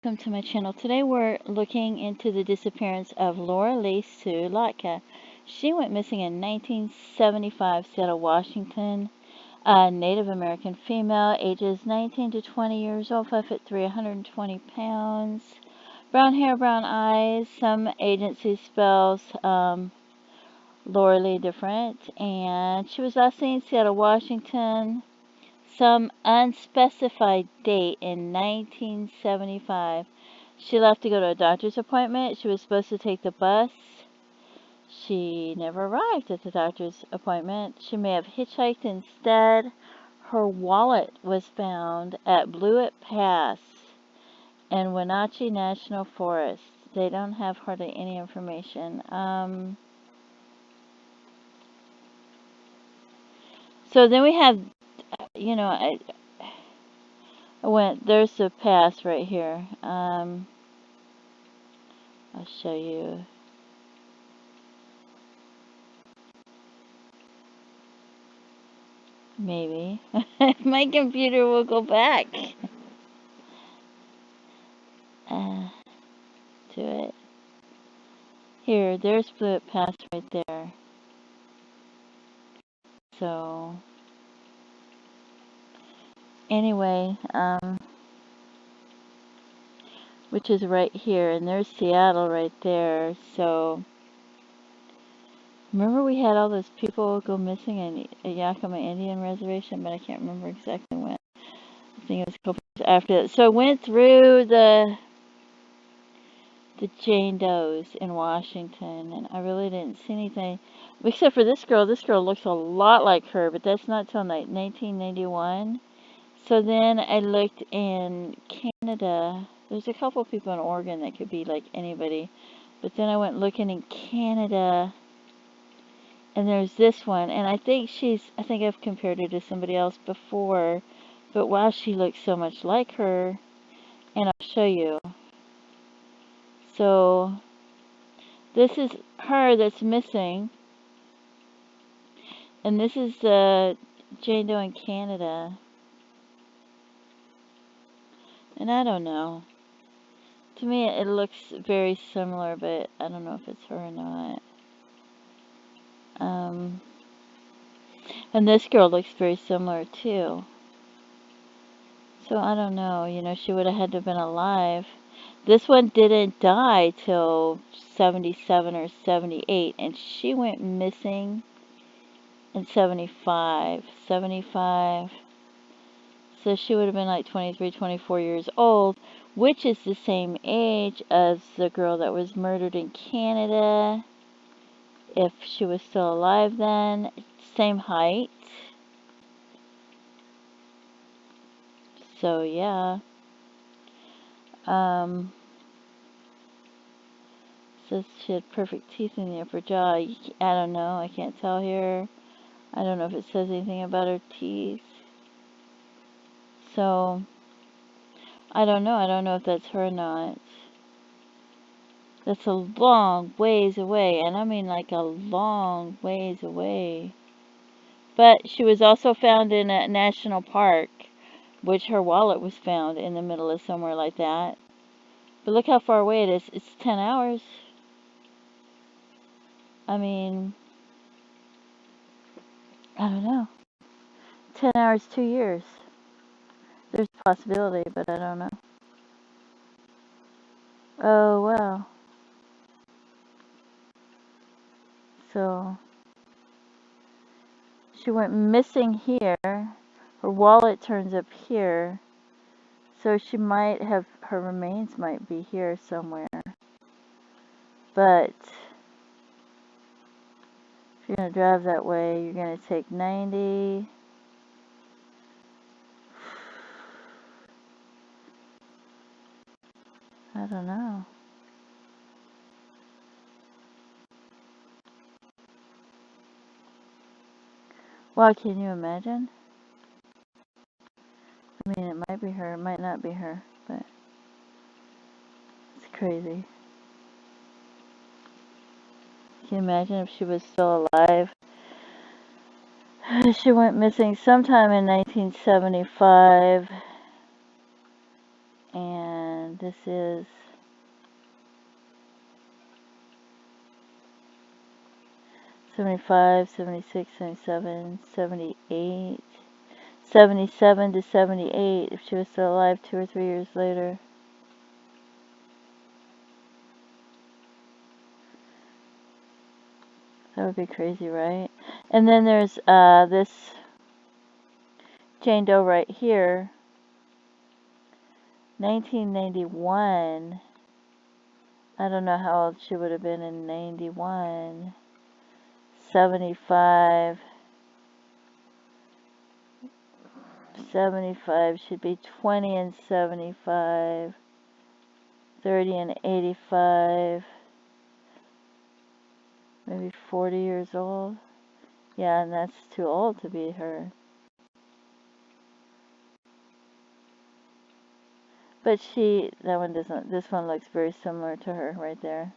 welcome to my channel. Today we're looking into the disappearance of Lorelee Sue Lhotka. She went missing in 1975, Seattle, Washington. A Native American female, ages 19 to 20 years old, 5'3", 120 pounds. Brown hair, brown eyes. Some agency spells Lorelee different. And she was last seen in Seattle, Washington. Some unspecified date in 1975. She left to go to a doctor's appointment. She was supposed to take the bus. She never arrived at the doctor's appointment. She may have hitchhiked instead. Her wallet was found at Blewett Pass in Wenatchee National Forest. They don't have hardly any information. So then we have, I went, there's the pass right here. I'll show you. Maybe. My computer will go back to it. Here, there's Blewett Pass right there. So, anyway, which is right here, and there's Seattle right there. So, remember we had all those people go missing in a Yakima Indian reservation, but I can't remember exactly when. I think it was a couple years after that. So I went through the Jane Does in Washington, and I really didn't see anything except for this girl. This girl looks a lot like her, but that's not till 1991. So then I looked in Canada. There's a couple people in Oregon that could be like anybody, but then I went looking in Canada, and there's this one, and I think I've compared her to somebody else before, but wow, she looks so much like her, and I'll show you. So this is her that's missing, and this is the Jane Doe in Canada. And I don't know. To me, it looks very similar, but I don't know if it's her or not. And this girl looks very similar too. So I don't know. She would have had to have been alive. This one didn't die till 77 or 78, and she went missing in 75. 75. So she would have been like 23, 24 years old, which is the same age as the girl that was murdered in Canada. If she was still alive then, same height. So yeah. Says she had perfect teeth in the upper jaw. I don't know. I can't tell here. I don't know if it says anything about her teeth. So, I don't know. I don't know if that's her or not. That's a long ways away, and I mean like a long ways away. But she was also found in a national park, which her wallet was found in the middle of somewhere like that. But look how far away it is. It's 10 hours. I mean, I don't know. 10 hours, 2 years. There's a possibility, but I don't know. Oh, well. So, she went missing here. Her wallet turns up here. So she might have, her remains might be here somewhere. But, if you're going to drive that way, you're going to take 90. I don't know. Wow, can you imagine? I mean, it might be her, it might not be her, but it's crazy. Can you imagine if she was still alive? She went missing sometime in 1975, and this is. 75, 76, 77, 78, 77 to 78 if she was still alive 2 or 3 years later. That would be crazy, right? And then there's this Jane Doe right here, 1991. I don't know how old she would have been in 91. 75. 75 should be 20 and 75. 30 and 85. Maybe 40 years old. Yeah, and that's too old to be her. But that one doesn't, this one looks very similar to her right there.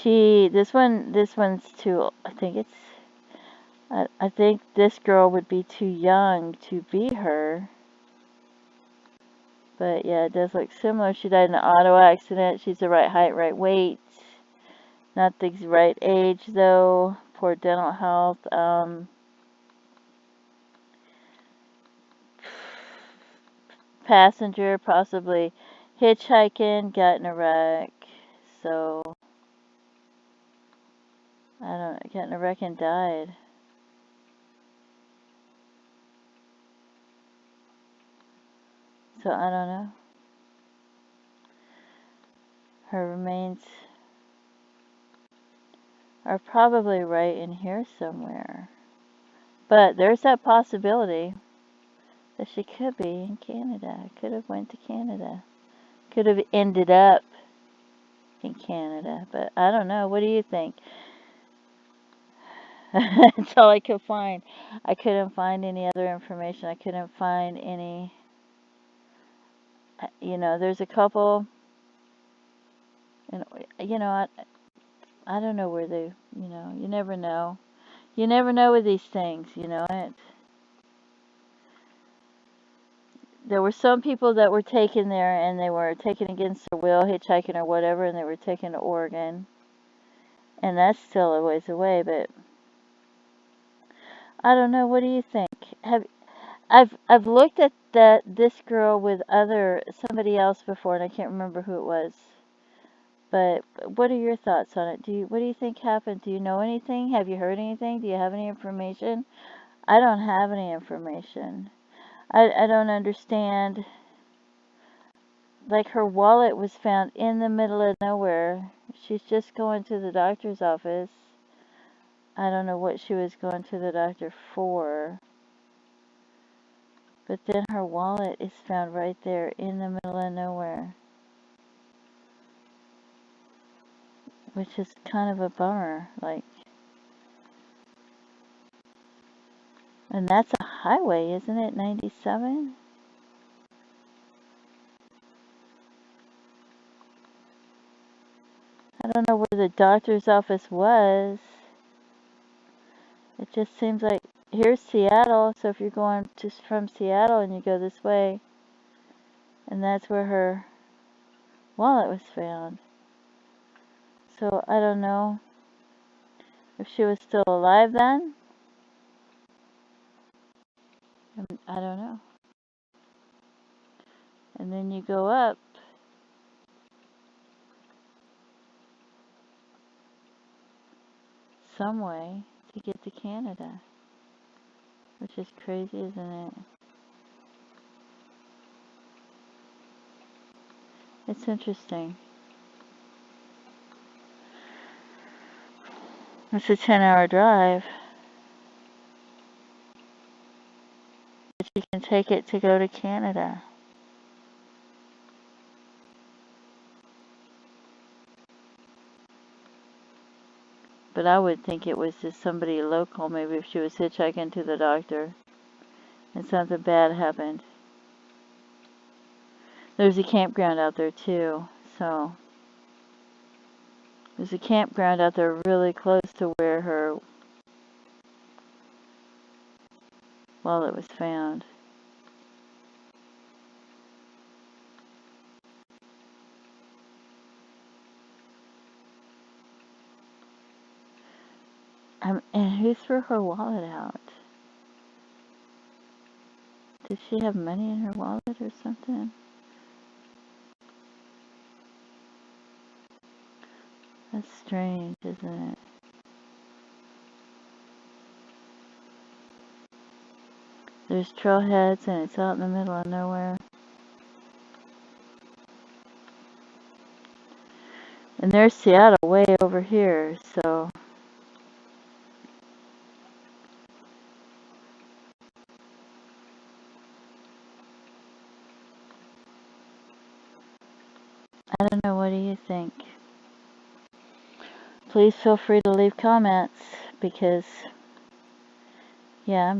This one's too, I think this girl would be too young to be her. But yeah, it does look similar. She died in an auto accident. She's the right height, right weight. Not the right age though. Poor dental health. Passenger, possibly hitchhiking, got in a wreck. So, I don't know, got in a wreck and died. So, I don't know. Her remains are probably right in here somewhere. But there's that possibility that she could be in Canada. Could have went to Canada. Could have ended up in Canada. But I don't know. What do you think? That's all I could find. I couldn't find any other information. I couldn't find any, there's a couple, and, I don't know where they, you never know. You never know with these things, There were some people that were taken there, and they were taken against their will, hitchhiking or whatever, and they were taken to Oregon. And that's still a ways away, but I don't know. What do you think? I've looked at this girl with somebody else before, and I can't remember who it was. But what are your thoughts on it? What do you think happened? Do you know anything? Have you heard anything? Do you have any information? I don't have any information. I don't understand. Like, her wallet was found in the middle of nowhere. She's just going to the doctor's office. I don't know what she was going to the doctor for. But then her wallet is found right there in the middle of nowhere. Which is kind of a bummer. Like, and that's a highway, isn't it? 97? I don't know where the doctor's office was. It just seems like, here's Seattle, so if you're going just from Seattle and you go this way, and that's where her wallet was found. So I don't know if she was still alive then. I don't know. And then you go up some way to get to Canada, which is crazy, isn't it? It's interesting. It's a 10-hour drive, but you can take it to go to Canada. But I would think it was just somebody local, maybe if she was hitchhiking to the doctor and something bad happened. There's a campground out there too, so there's a campground out there really close to where her wallet was found. And who threw her wallet out? Did she have money in her wallet or something? That's strange, isn't it? There's trailheads and it's out in the middle of nowhere. And there's Seattle way over here, so I don't know, what do you think? Please feel free to leave comments because, yeah,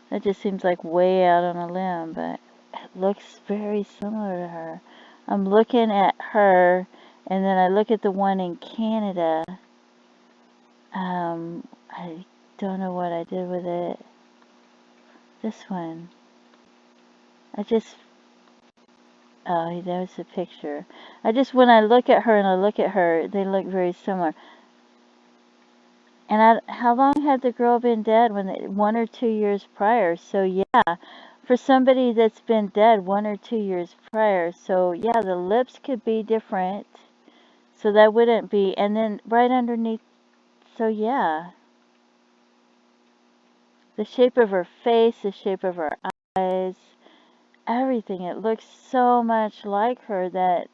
that just seems like way out on a limb, but it looks very similar to her. I'm looking at her, and then I look at the one in Canada. I don't know what I did with it. This one. Oh, there's a picture. When I look at her and I look at her, they look very similar. And how long had the girl been dead? 1 or 2 years prior. So yeah, for somebody that's been dead 1 or 2 years prior. So yeah, the lips could be different. So that wouldn't be. And then right underneath. So yeah, the shape of her face, the shape of her eyes, everything. It looks so much like her that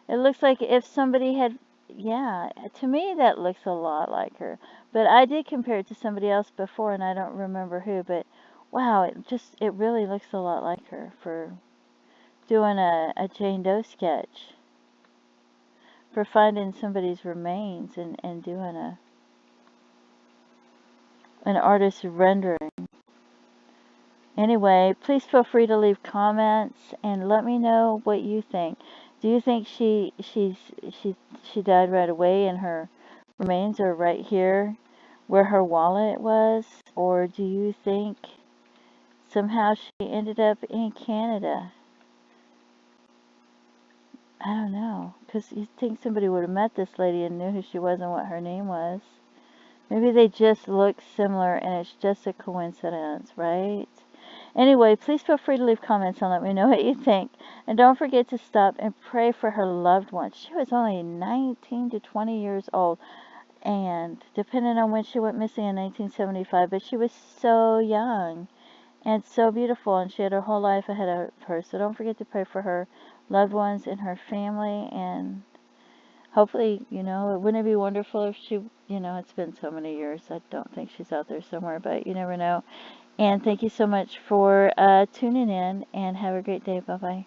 it looks like if somebody had, yeah, to me that looks a lot like her. But I did compare it to somebody else before and I don't remember who, but wow, it really looks a lot like her for doing a Jane Doe sketch. For finding somebody's remains and doing an artist's rendering. Anyway, please feel free to leave comments and let me know what you think. Do you think she died right away and her remains are right here where her wallet was, or do you think somehow she ended up in Canada? I don't know, because you'd think somebody would have met this lady and knew who she was and what her name was. Maybe they just look similar and it's just a coincidence, right? Anyway, please feel free to leave comments and let me know what you think. And don't forget to stop and pray for her loved ones. She was only 19 to 20 years old, and depending on when she went missing in 1975, but she was so young and so beautiful, and she had her whole life ahead of her. So don't forget to pray for her loved ones and her family, and hopefully, wouldn't it be wonderful if it's been so many years. I don't think she's out there somewhere, but you never know. And thank you so much for tuning in, and have a great day. Bye-bye.